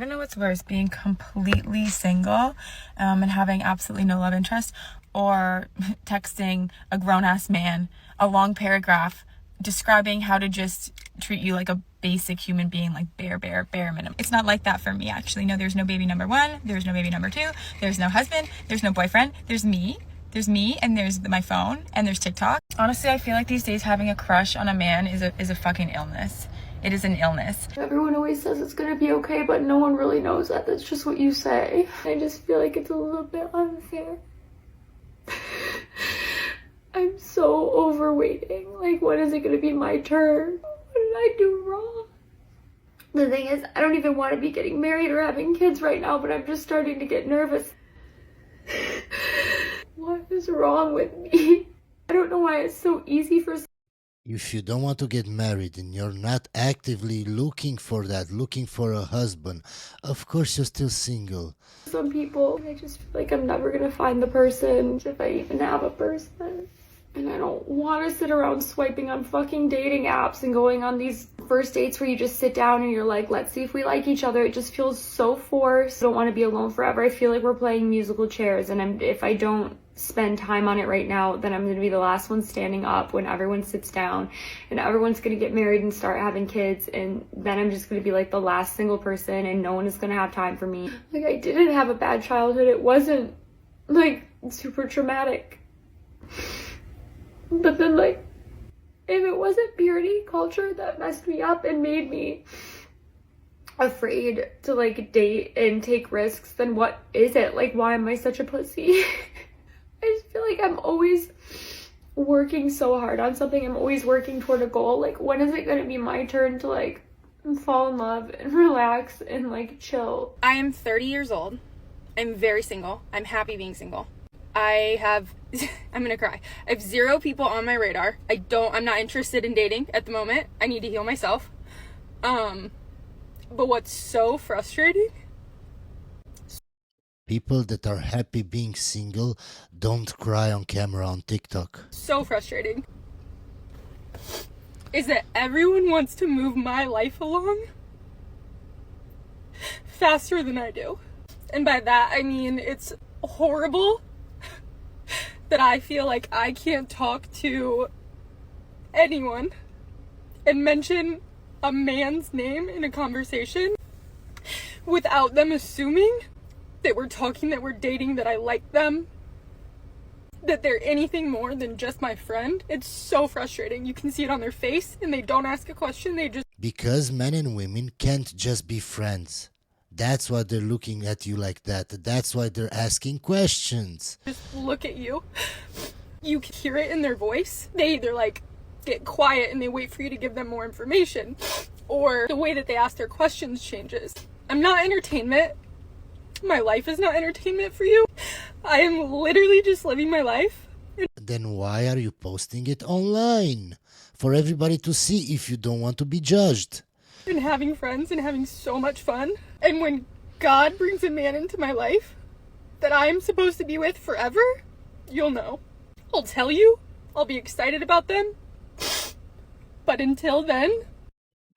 I don't know what's worse, being completely single and having absolutely no love interest, or texting a grown-ass man a long paragraph describing how to just treat you like a basic human being, like bare minimum. It's not like that for me, actually. No, there's no baby number 1, there's no baby number 2, there's no husband, there's no boyfriend, there's me, and there's my phone, and there's TikTok. Honestly, I feel like these days having a crush on a man is a fucking illness. It is an illness. Everyone always says it's gonna be okay, but no one really knows that. That's just what you say. I just feel like it's a little bit unfair. I'm so over waiting. Like, when is it gonna be my turn? What did I do wrong? The thing is, I don't even want to be getting married or having kids right now, but I'm just starting to get nervous. What is wrong with me? I don't know why it's so easy for... If you don't want to get married and you're not actively looking for a husband, of course you're still single. Some people, I just feel like I'm never gonna find the person, if I even have a person. And I don't want to sit around swiping on fucking dating apps and going on these first dates where you just sit down and you're like, let's see if we like each other. It just feels so forced. I don't want to be alone forever. I feel like we're playing musical chairs, and if I don't spend time on it right now, then I'm going to be the last one standing up when everyone sits down and everyone's going to get married and start having kids, and then I'm just going to be like the last single person and no one is going to have time for me. Like, I didn't have a bad childhood. It wasn't like super traumatic. But then, like, if it wasn't purity culture that messed me up and made me afraid to, like, date and take risks, then what is it? Like, why am I such a pussy? I just feel like I'm always working so hard on something. I'm always working toward a goal. Like, when is it going to be my turn to, like, fall in love and relax and, like, chill? I am 30 years old. I'm very single. I'm happy being single. I have, I'm gonna cry. I have 0 people on my radar. I'm not interested in dating at the moment. I need to heal myself. But what's so frustrating? People that are happy being single don't cry on camera on TikTok. So frustrating. Is that everyone wants to move my life along faster than I do. And by that, I mean, it's horrible that I feel like I can't talk to anyone and mention a man's name in a conversation without them assuming that we're talking, that we're dating, that I like them, that they're anything more than just my friend. It's so frustrating. You can see it on their face, and they don't ask a question. They just... Because men and women can't just be friends. That's why they're looking at you like that. That's why they're asking questions. Just look at you. You can hear it in their voice. They either, like, get quiet and they wait for you to give them more information, or the way that they ask their questions changes. I'm not entertainment. My life is not entertainment for you. I am literally just living my life. Then why are you posting it online? For everybody to see if you don't want to be judged. And having friends and having so much fun. And when God brings a man into my life that I'm supposed to be with forever, you'll know. I'll tell you. I'll be excited about them. But until then...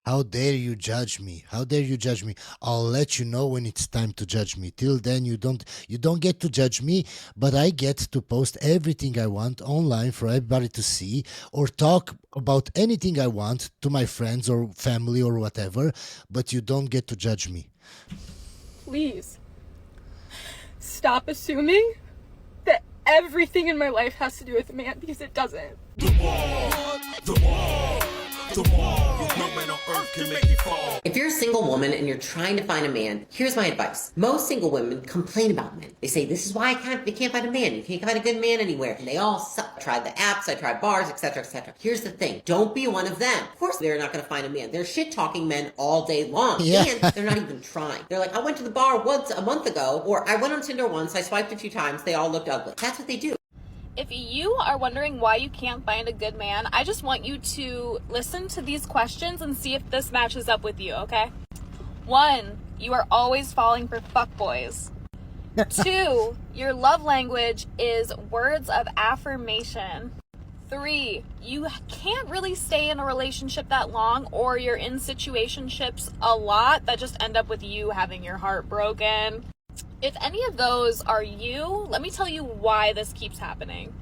How dare you judge me? How dare you judge me? I'll let you know when it's time to judge me. Till then, you don't get to judge me, but I get to post everything I want online for everybody to see, or talk about anything I want to my friends or family or whatever, but you don't get to judge me. Please. Stop assuming that everything in my life has to do with a man, because it doesn't. No man on earth can make you fall. If you're a single woman and you're trying to find a man, here's my advice. Most single women complain about men. They say, this is why they can't find a man. You can't find a good man anywhere. And they all suck. I tried the apps, I tried bars, etc., etc. Here's the thing. Don't be one of them. Of course they're not going to find a man. They're shit-talking men all day long. Yeah. And they're not even trying. They're like, I went to the bar once a month ago, or I went on Tinder once, I swiped a few times, they all looked ugly. That's what they do. If you are wondering why you can't find a good man, I just want you to listen to these questions and see if this matches up with you, okay? 1, you are always falling for fuckboys. 2, your love language is words of affirmation. 3, you can't really stay in a relationship that long, or you're in situationships a lot that just end up with you having your heart broken. If any of those are you, let me tell you why this keeps happening.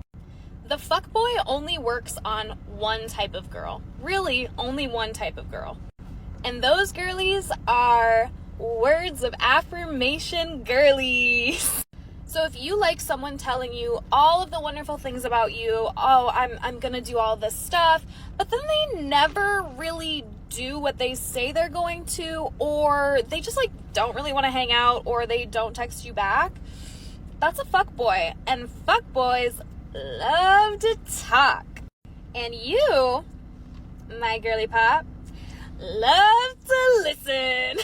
The fuckboy only works on one type of girl. Really, only one type of girl. And those girlies are words of affirmation girlies. So if you like someone telling you all of the wonderful things about you, oh, I'm gonna do all this stuff, but then they never really do what they say they're going to, or they just like don't really want to hang out, or they don't text you back, that's a fuckboy. And fuckboys love to talk. And you, my girly pop, love to listen.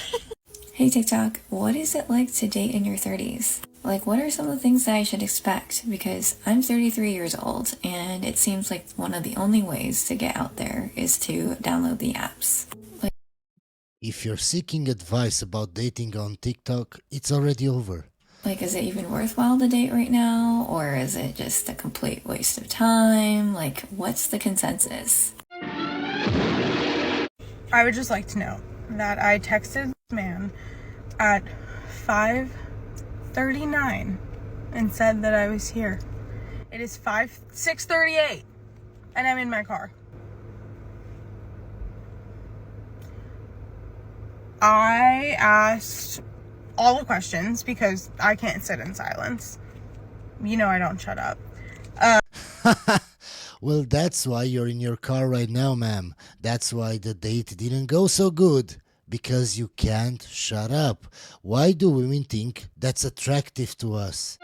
Hey TikTok, what is it like to date in your 30s? Like, what are some of the things that I should expect? Because I'm 33 years old, and it seems like one of the only ways to get out there is to download the apps. If you're seeking advice about dating on TikTok, it's already over. Like, is it even worthwhile to date right now? Or is it just a complete waste of time? Like, what's the consensus? I would just like to know that I texted this man at 5:39 and said that I was here. It is 6:38 and I'm in my car. I asked all the questions because I can't sit in silence. You know I don't shut up. Well, that's why you're in your car right now, ma'am. That's why the date didn't go so good. Because you can't shut up. Why do women think that's attractive to us?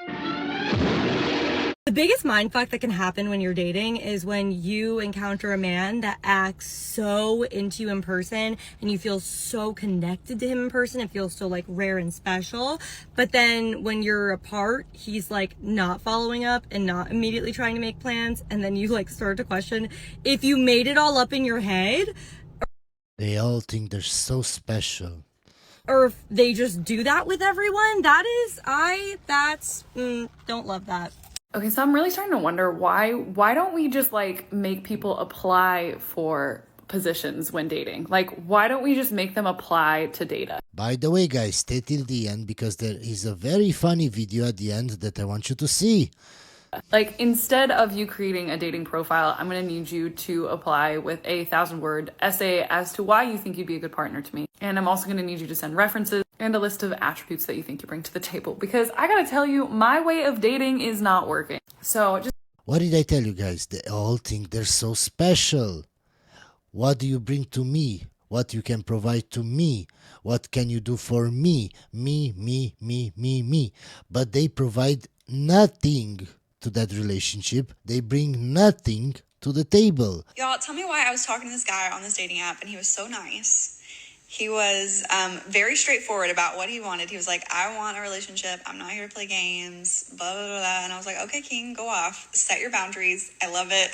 The biggest mindfuck that can happen when you're dating is when you encounter a man that acts so into you in person and you feel so connected to him in person. It feels so like rare and special. But then when you're apart, he's like not following up and not immediately trying to make plans. And then you like start to question if you made it all up in your head. They all think they're so special. Or if they just do that with everyone. Don't love that. Okay, so I'm really starting to wonder why don't we just like make people apply for positions when dating? Like, why don't we just make them apply to date us? By the way, guys, stay till the end because there is a very funny video at the end that I want you to see. Like, instead of you creating a dating profile, I'm going to need you to apply with a 1,000-word essay as to why you think you'd be a good partner to me. And I'm also going to need you to send references and a list of attributes that you think you bring to the table. Because I got to tell you, my way of dating is not working. So just... What did I tell you guys? They all think they're so special. What do you bring to me? What you can provide to me? What can you do for me? Me. But they provide nothing to that relationship. They bring nothing to the table. Y'all, tell me why I was talking to this guy on this dating app and he was so nice. He was very straightforward about what he wanted. He was like, I want a relationship. I'm not here to play games, blah, blah, blah, blah. And I was like, okay, King, go off. Set your boundaries. I love it.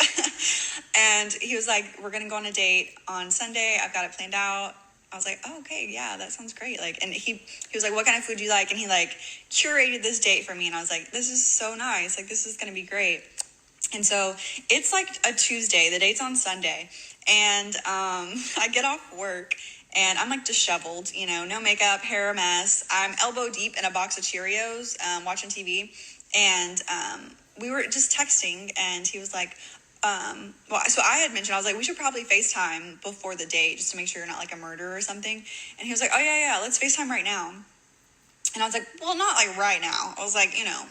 And he was like, we're going to go on a date on Sunday. I've got it planned out. I was like, oh, okay, yeah, that sounds great. Like, and he was like, what kind of food do you like? And he like curated this date for me. And I was like, this is so nice. Like, this is going to be great. And so it's like a Tuesday. The date's on Sunday. And I get off work and I'm like disheveled, you know, no makeup, hair a mess. I'm elbow deep in a box of Cheerios, watching TV. And we were just texting and he was like, so I had mentioned, I was like, we should probably FaceTime before the date just to make sure you're not like a murderer or something. And he was like, oh yeah, let's FaceTime right now. And I was like, well, not like right now. I was like, you know,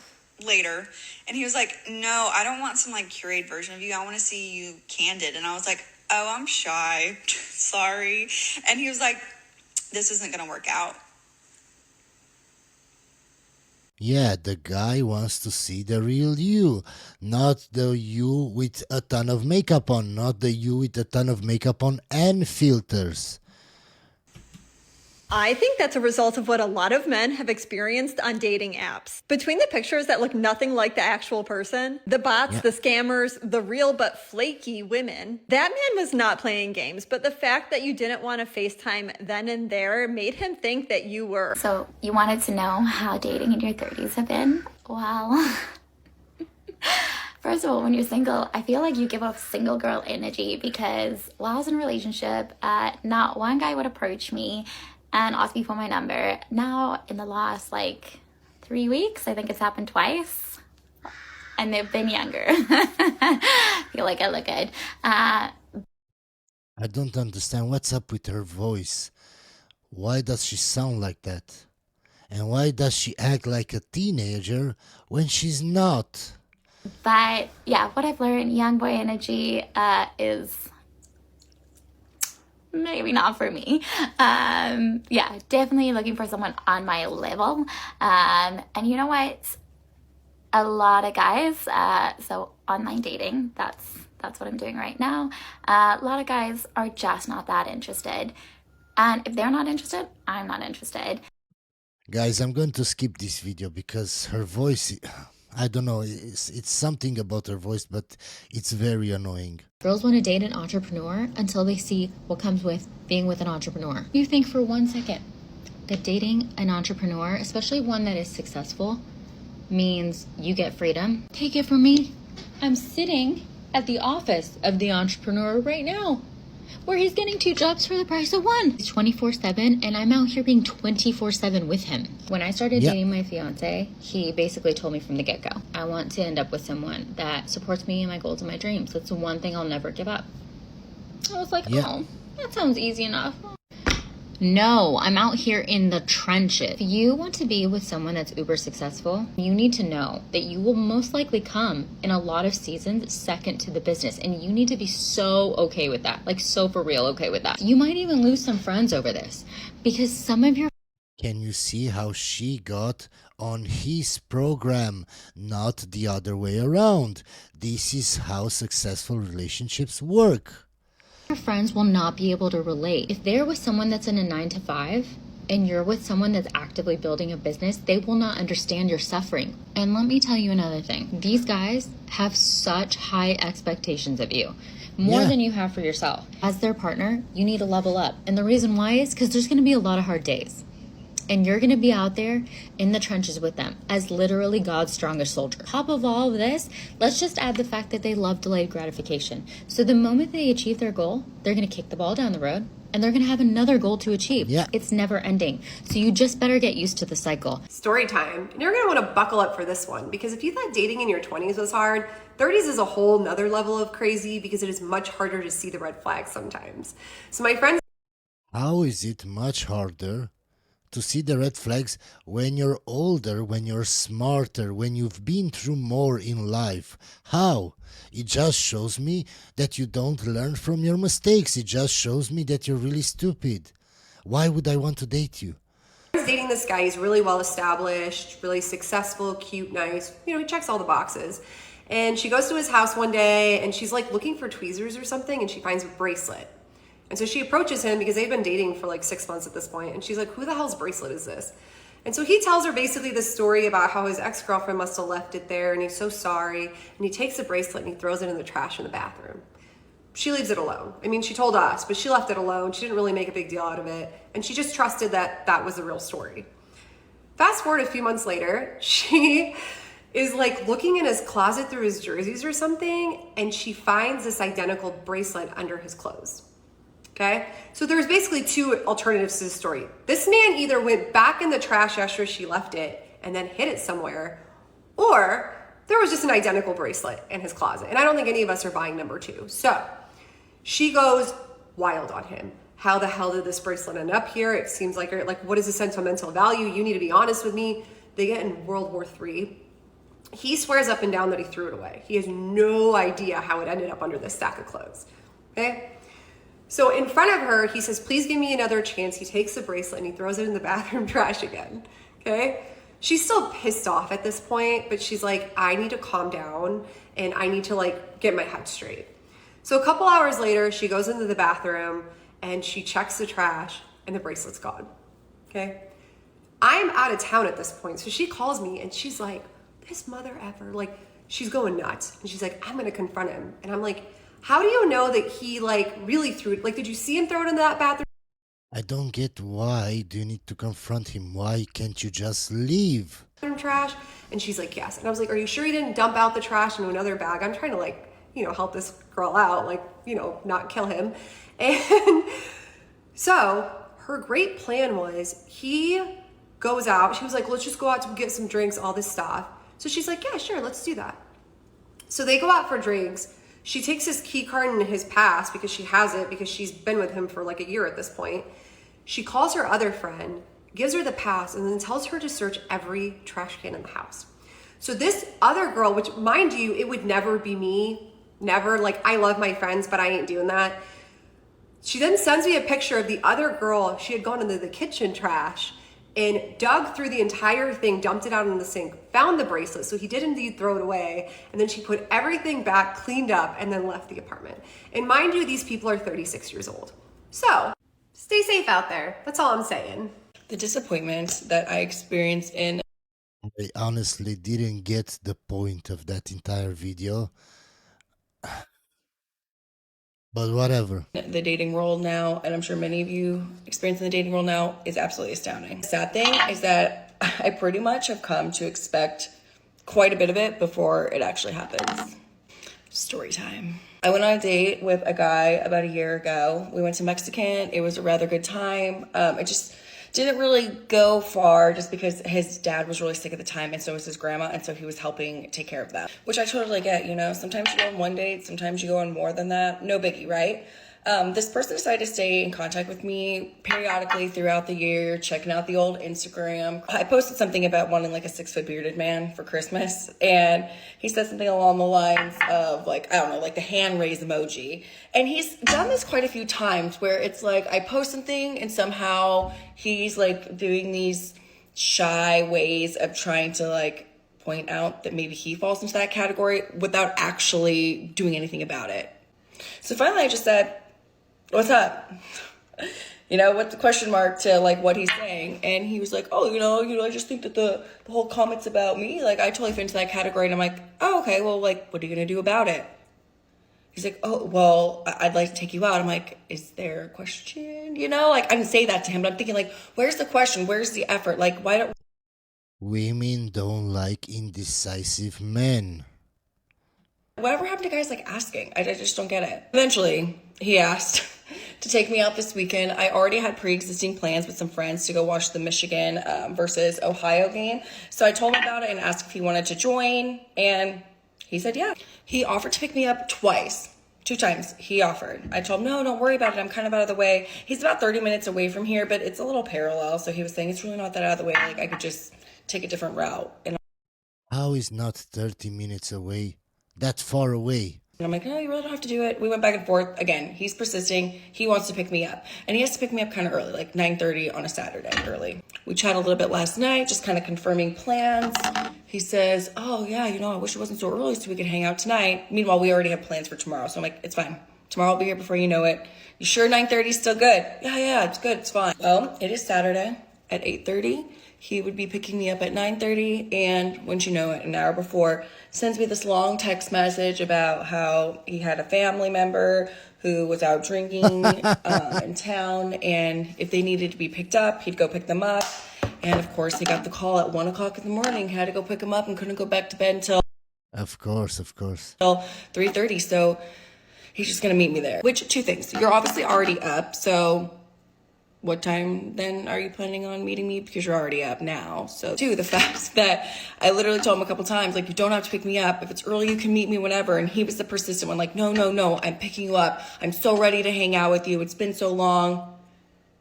later. And he was like, no, I don't want some like curated version of you. I want to see you candid. And I was like, oh, I'm shy. Sorry. And he was like, this isn't going to work out. Yeah, the guy wants to see the real you, not the you with a ton of makeup on, not the you with a ton of makeup on and filters. I think that's a result of what a lot of men have experienced on dating apps. Between the pictures that look nothing like the actual person, the bots, the scammers, the real but flaky women, that man was not playing games, but the fact that you didn't want to FaceTime then and there made him think that you were. So you wanted to know how dating in your 30s have been? Well, First of all, when you're single, I feel like you give off single girl energy because while I was in a relationship, not one guy would approach me and ask me for my number. Now, in the last 3 weeks, I think it's happened twice, and they've been younger. I feel like I look good. I don't understand what's up with her voice. Why does she sound like that? And why does she act like a teenager when she's not? But yeah, what I've learned, young boy energy is maybe not for me. Yeah, definitely looking for someone on my level. And you know what? A lot of guys, so online dating, that's what I'm doing right now. A lot of guys are just not that interested. And if they're not interested, I'm not interested. Guys, I'm going to skip this video because her voice, I don't know, it's something about her voice, but it's very annoying. Girls want to date an entrepreneur until they see what comes with being with an entrepreneur. You think for 1 second that dating an entrepreneur, especially one that is successful, means you get freedom? Take it from me. I'm sitting at the office of the entrepreneur right now, where he's getting 2 jobs for the price of 1. He's 24/7, and I'm out here being 24/7 with him. When I started dating my fiance, he basically told me from the get-go, I want to end up with someone that supports me and my goals and my dreams. That's the one thing I'll never give up. I was like, oh, that sounds easy enough. No, I'm out here in the trenches. If you want to be with someone that's uber successful, you need to know that you will most likely come in a lot of seasons second to the business. And you need to be so okay with that. So for real okay with that. You might even lose some friends over this because some of your... Can you see how she got on his program, not the other way around? This is how successful relationships work. Your friends will not be able to relate. If they're with someone that's in a 9-to-5 and you're with someone that's actively building a business, they will not understand your suffering. And let me tell you another thing. These guys have such high expectations of you, more than you have for yourself. As their partner, you need to level up. And the reason why is because there's going to be a lot of hard days. And you're going to be out there in the trenches with them as literally God's strongest soldier. Top of all of this, let's just add the fact that they love delayed gratification. So the moment they achieve their goal, they're going to kick the ball down the road and they're going to have another goal to achieve. It's never ending. So you just better get used to the cycle. Story time. And you're going to want to buckle up for this one because if you thought dating in your 20s was hard, 30s is a whole nother level of crazy because it is much harder to see the red flags sometimes. So my friends... How is it much harder to see the red flags when you're older, when you're smarter, when you've been through more in life? How? It just shows me that you don't learn from your mistakes. It just shows me that you're really stupid. Why would I want to date you? I was dating this guy. He's really well established, really successful, cute, nice. He checks all the boxes. And she goes to his house one day and she's looking for tweezers or something and she finds a bracelet. And so she approaches him because they've been dating for 6 months at this point. And she's like, who the hell's bracelet is this? And so he tells her basically this story about how his ex-girlfriend must have left it there and he's so sorry. And he takes the bracelet and he throws it in the trash in the bathroom. She leaves it alone. I mean, she told us, but she left it alone. She didn't really make a big deal out of it. And she just trusted that that was the real story. Fast forward a few months later, she is looking in his closet through his jerseys or something. And she finds this identical bracelet under his clothes. Okay, so there's basically 2 alternatives to the story. This man either went back in the trash after she left it and then hid it somewhere, or there was just an identical bracelet in his closet. And I don't think any of us are buying number 2. So she goes wild on him. How the hell did this bracelet end up here? It seems like what is the sentimental value? You need to be honest with me. They get in World War III. He swears up and down that he threw it away. He has no idea how it ended up under this stack of clothes. Okay. So in front of her, he says, please give me another chance. He takes the bracelet and he throws it in the bathroom trash again, okay? She's still pissed off at this point, but she's like, I need to calm down and I need to get my head straight. So a couple hours later, she goes into the bathroom and she checks the trash and the bracelet's gone, okay? I'm out of town at this point. So she calls me and she's like, this mother effer, she's going nuts. And she's like, I'm gonna confront him. And I'm like, how do you know that he really threw it? Did you see him throw it in that bathroom? I don't get why do you need to confront him? Why can't you just leave? trash? And she's like, yes. And I was like, are you sure you didn't dump out the trash into another bag? I'm trying to like, you know, help this girl out, like, you know, not kill him. And so her great plan was he goes out. She was like, let's just go out to get some drinks, all this stuff. So she's like, yeah, sure, let's do that. So they go out for drinks. She takes his key card and his pass because she has it because she's been with him for like a year at this point. She calls her other friend, gives her the pass, and then tells her to search every trash can in the house. So this other girl, which mind you, it would never be me, never. Like, I love my friends, but I ain't doing that. She then sends me a picture of the other girl. She had gone into the kitchen trash and dug through the entire thing, dumped it out in the sink, found the bracelet. So he did indeed throw it away. And then she put everything back, cleaned up, and then left the apartment. And mind you, these people are 36 years old. So stay safe out there. That's all I'm saying. The disappointment that I experienced in... I honestly didn't get the point of that entire video. But whatever. The dating world now, and I'm sure many of you experience in the dating world now, is absolutely astounding. The sad thing is that I pretty much have come to expect quite a bit of it before it actually happens. Story time. I went on a date with a guy about a year ago. We went to Mexican. It was a rather good time. It just didn't really go far just because his dad was really sick at the time and so was his grandma, and so he was helping take care of that, which I totally get. You know, sometimes you go on one date, sometimes you go on more than that. No biggie, right? This person decided to stay in contact with me periodically throughout the year, checking out the old Instagram. I posted something about wanting like a 6-foot bearded man for Christmas, and he said something along the lines of like, I don't know, like the hand raise emoji. And he's done this quite a few times where it's like I post something and somehow he's like doing these shy ways of trying to like point out that maybe he falls into that category without actually doing anything about it. So finally I just said, what's up? You know, with the question mark to like what he's saying. And he was like, oh, you know, I just think that the whole comments about me, like I totally fit into that category. And I'm like, oh, okay, well, like, what are you going to do about it? He's like, oh, well, I'd like to take you out. I'm like, is there a question? You know, like I didn't say that to him, but I'm thinking like, where's the question? Where's the effort? Like, why don't... Women don't like indecisive men. Whatever happened to guys like asking? I just don't get it. Eventually, he asked to take me out this weekend. I already had pre-existing plans with some friends to go watch the Michigan versus Ohio game. So I told him about it and asked if he wanted to join, and he said yeah. He offered to pick me up twice. 2 times he offered. I told him, no, don't worry about it. I'm kind of out of the way. He's about 30 minutes away from here, but it's a little parallel. So he was saying it's really not that out of the way. Like I could just take a different route. And How is not 30 minutes away? That far away. And I'm like, no, you really don't have to do it. We went back and forth. Again, he's persisting. He wants to pick me up. And he has to pick me up kind of early, like 9:30 on a Saturday early. We chatted a little bit last night, just kind of confirming plans. He says, oh, yeah, you know, I wish it wasn't so early so we could hang out tonight. Meanwhile, we already have plans for tomorrow. So I'm like, it's fine. Tomorrow I'll be here before you know it. You sure 9:30 is still good? Yeah, it's good. It's fine. Well, it is Saturday at 8:30. He would be picking me up at 9:30, and wouldn't you know it, an hour before, sends me this long text message about how he had a family member who was out drinking in town, and if they needed to be picked up, he'd go pick them up. And of course, he got the call at 1 o'clock in the morning, had to go pick him up, and couldn't go back to bed until... Of course. 3:30, so he's just gonna meet me there. Which, 2 things. You're obviously already up, so... what time then are you planning on meeting me? Because you're already up now. So 2, the fact that I literally told him a couple times, like, you don't have to pick me up. If it's early, you can meet me whenever. And he was the persistent one, like, no, I'm picking you up. I'm so ready to hang out with you. It's been so long.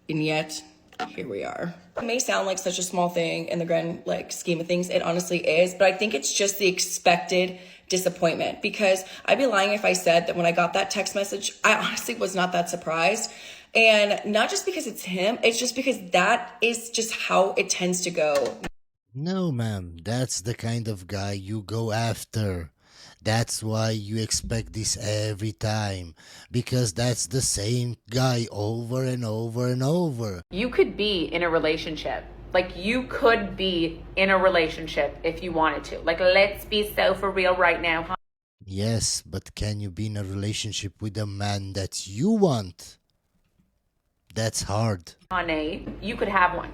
And yet, here we are. It may sound like such a small thing in the grand scheme of things. It honestly is. But I think it's just the expected disappointment. Because I'd be lying if I said that when I got that text message, I honestly was not that surprised. And not just because it's him, it's just because that is just how it tends to go. No, ma'am, that's the kind of guy you go after. That's why you expect this every time. Because that's the same guy over and over and over. You could be in a relationship. Like, you could be in a relationship if you wanted to. Like, let's be so for real right now, huh? Yes, but can you be in a relationship with a man that you want? That's hard. Honey, you could have one.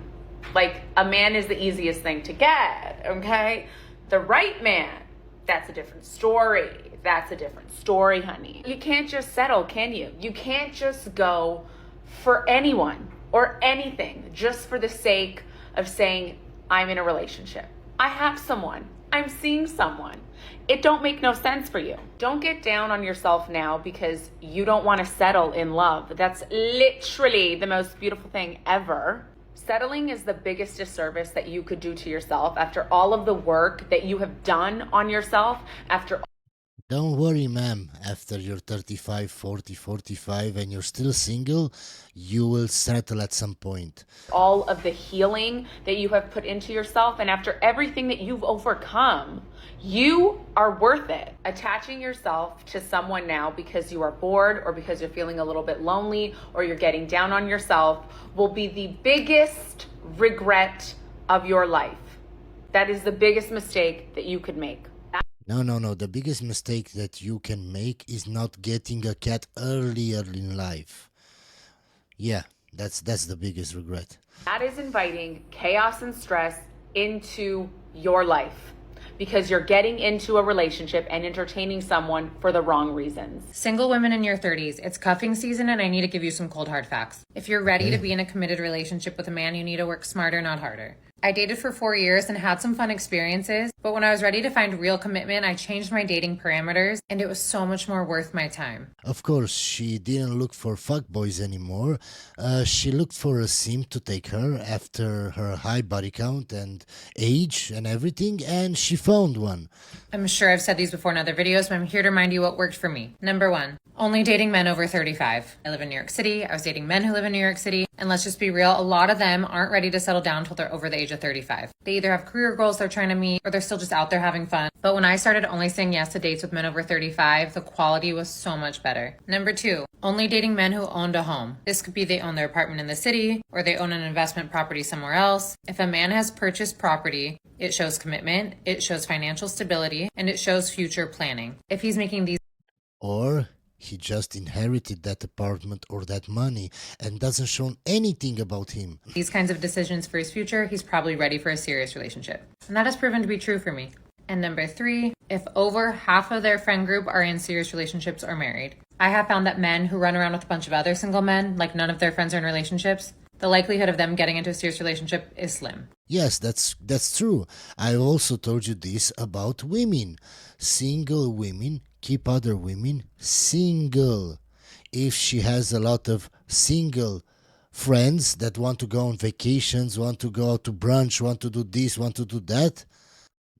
Like, a man is the easiest thing to get, okay? The right man, that's a different story. That's a different story, honey. You can't just settle, can you? You can't just go for anyone or anything just for the sake of saying, I'm in a relationship. I have someone. I'm seeing someone. It don't make no sense for you. Don't get down on yourself now because you don't want to settle in love. That's literally the most beautiful thing ever. Settling is the biggest disservice that you could do to yourself after all of the work that you have done on yourself, after Don't worry, ma'am. After you're 35, 40, 45 and you're still single, you will settle at some point. all of the healing that you have put into yourself, and after everything that you've overcome, you are worth it. Attaching yourself to someone now because you are bored or because you're feeling a little bit lonely or you're getting down on yourself will be the biggest regret of your life. That is the biggest mistake that you could make. No. The biggest mistake that you can make is not getting a cat earlier in life. Yeah, that's the biggest regret. That is inviting chaos and stress into your life because you're getting into a relationship and entertaining someone for the wrong reasons. Single women in your 30s, it's cuffing season, and I need to give you some cold hard facts. If you're ready to be in a committed relationship with a man, you need to work smarter, not harder. I dated for 4 years and had some fun experiences, but when I was ready to find real commitment, I changed my dating parameters, and it was so much more worth my time. Of course, she didn't look for fuckboys anymore. She looked for a sim to take her after her high body count and age and everything, and she found one. I'm sure I've said these before in other videos, but I'm here to remind you what worked for me. Number 1, only dating men over 35. I live in New York City. I was dating men who live in New York City. And let's just be real, a lot of them aren't ready to settle down until they're over the age of 35. They either have career goals they're trying to meet or they're still just out there having fun. But when I started only saying yes to dates with men over 35, the quality was so much better. Number 2, only dating men who owned a home. This could be they own their apartment in the city or they own an investment property somewhere else. If a man has purchased property, it shows commitment, it shows financial stability, and it shows future planning. If he's making these Or he just inherited that apartment or that money and doesn't show anything about him. these kinds of decisions for his future, he's probably ready for a serious relationship. And that has proven to be true for me. And number 3, if over half of their friend group are in serious relationships or married. I have found that men who run around with a bunch of other single men, like none of their friends are in relationships, the likelihood of them getting into a serious relationship is slim. Yes, that's true. I also told you this about women. Single women keep other women single. If she has a lot of single friends that want to go on vacations, want to go out to brunch, want to do this, want to do that,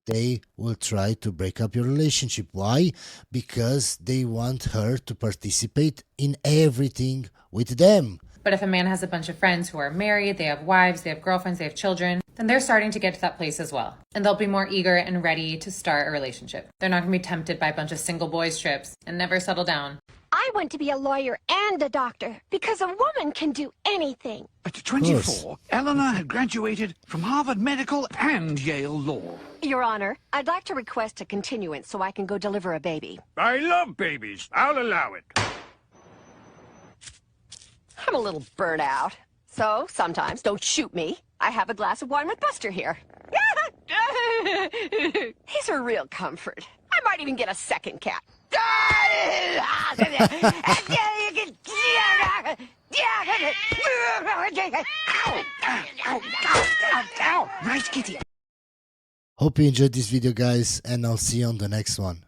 they will try to break up your relationship. Why? Because they want her to participate in everything with them. But if a man has a bunch of friends who are married, they have wives, they have girlfriends, they have children, then they're starting to get to that place as well. And they'll be more eager and ready to start a relationship. They're not going to be tempted by a bunch of single boys trips and never settle down. I want to be a lawyer and a doctor because a woman can do anything. At 24, Eleanor had graduated from Harvard Medical and Yale Law. Your Honor, I'd like to request a continuance so I can go deliver a baby. I love babies. I'll allow it. I'm a little burnt out, so sometimes, don't shoot me, I have a glass of wine with Buster here. He's a real comfort. I might even get a second cat. Nice kitty. Hope you enjoyed this video, guys, and I'll see you on the next one.